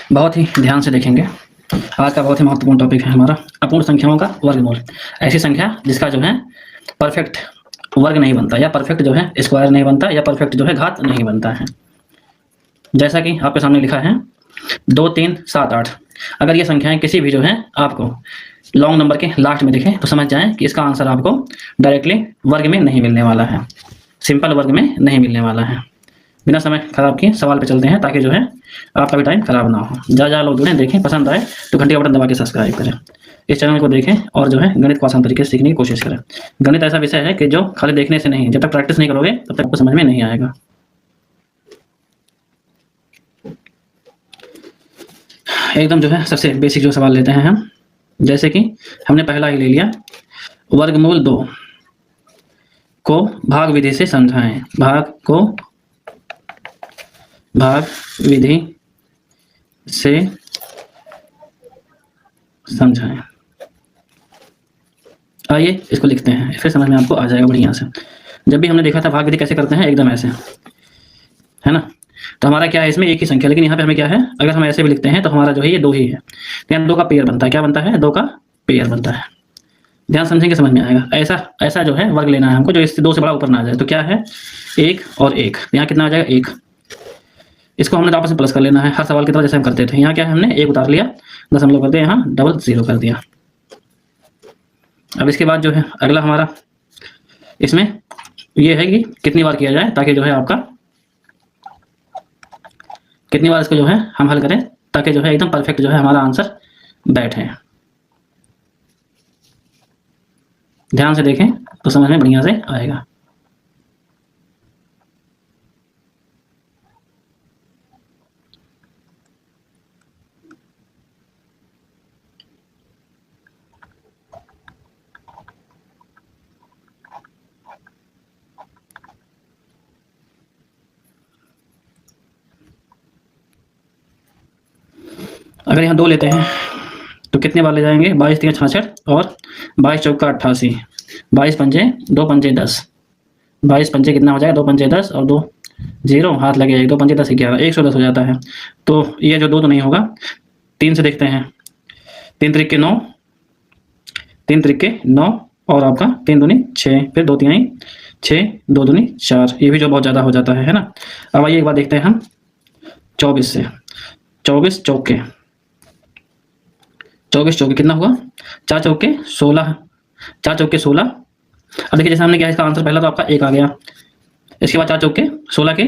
बहुत ही ध्यान से देखेंगे। आज का बहुत ही महत्वपूर्ण टॉपिक है हमारा अपूर्ण संख्याओं का वर्गमूल। ऐसी संख्या जिसका जो है परफेक्ट वर्ग नहीं बनता, या परफेक्ट जो है स्क्वायर नहीं बनता, या परफेक्ट जो है घात नहीं बनता है। जैसा कि आपके सामने लिखा है 2, 3, 7, 8। अगर ये संख्याएं किसी भी जो है आपको लॉन्ग नंबर के लास्ट में दिखे तो समझ जाएं कि इसका आंसर आपको डायरेक्टली वर्ग में नहीं मिलने वाला है, सिंपल वर्ग में नहीं मिलने वाला है। बिना समय खराब किए सवाल पे चलते हैं, ताकि जो है आपका भी टाइम खराब ना हो। ज़्यादा लोग जुड़ें, देखें, पसंद आए तो घंटे का बटन दबा के सब्सक्राइब करें। इस चैनल को देखें और जो है गणित को आसान तरीके से सीखने की कोशिश करें। गणित ऐसा विषय है कि जो खाली देखने से नहीं, जब तक प्रैक्टिस नहीं करोगे तब तक आपको समझ में नहीं आएगा। एकदम जो है सबसे बेसिक जो सवाल लेते हैं हम, जैसे कि हमने पहला ही ले लिया, वर्गमूल 2 को भाग विधि से समझाएं। भाग को भाग विधि से समझाएं। आइए इसको लिखते हैं, फिर समझ में आपको आ जाएगा बढ़िया से। जब भी हमने देखा था भाग विधि कैसे करते हैं, एकदम ऐसे, है ना। तो हमारा क्या है, इसमें एक ही संख्या, लेकिन यहाँ पे हमें क्या है, अगर हम ऐसे भी लिखते हैं तो हमारा जो है ये 2 ही है, तो यहाँ 2 का पेयर बनता है। क्या बनता है? 2 का पेयर बनता है। ध्यान समझेंगे, समझ में आएगा। ऐसा जो है वर्ग लेना है हमको जो इससे 2 से बड़ा ऊपर ना आ जाए। तो क्या है, 1 और 1, यहाँ कितना आ जाएगा? 1। इसको हमने आपस में प्लस कर लेना है, हर सवाल की तरह जैसे हम करते थे। यहाँ क्या है, हमने 1 उतार लिया, दशमलव कर दिया, यहाँ डबल 0 कर दिया। अब इसके बाद जो है अगला हमारा इसमें ये है कि कितनी बार किया जाए, ताकि जो है आपका कितनी बार इसको जो है हम हल करें, ताकि जो है एकदम परफेक्ट जो है हमारा आंसर बैठे। ध्यान से देखें तो समझ में बढ़िया से आएगा। अगर यहाँ 2 लेते हैं तो कितने बार ले जाएंगे? 22 3 66 और 22 चौका 88, 22 पंजे 2 पंजे 10, 22 पंजे कितना हो जाएगा? 2 पंजे 10 और 2 0, हाथ लगे 2 पंजे 10 11, 110 हो जाता है। तो ये जो 2 तो नहीं होगा, 3 से देखते हैं। 3 त्रिक के 9, 3 त्रिक के 9 और आपका 3 दूनी 6, फिर 2 3 6, 2 दूनी 4, ये भी जो बहुत ज़्यादा हो जाता है ना। अब आइए एक बार देखते हैं हम 24 से। 24 चौके 24 चौके कितना हुआ? 4 चौके 16, 4 चौके 16। अब देखिए जैसे हमने क्या, इसका आंसर पहला तो आपका 1 आ गया, इसके बाद 4 चौके 16 के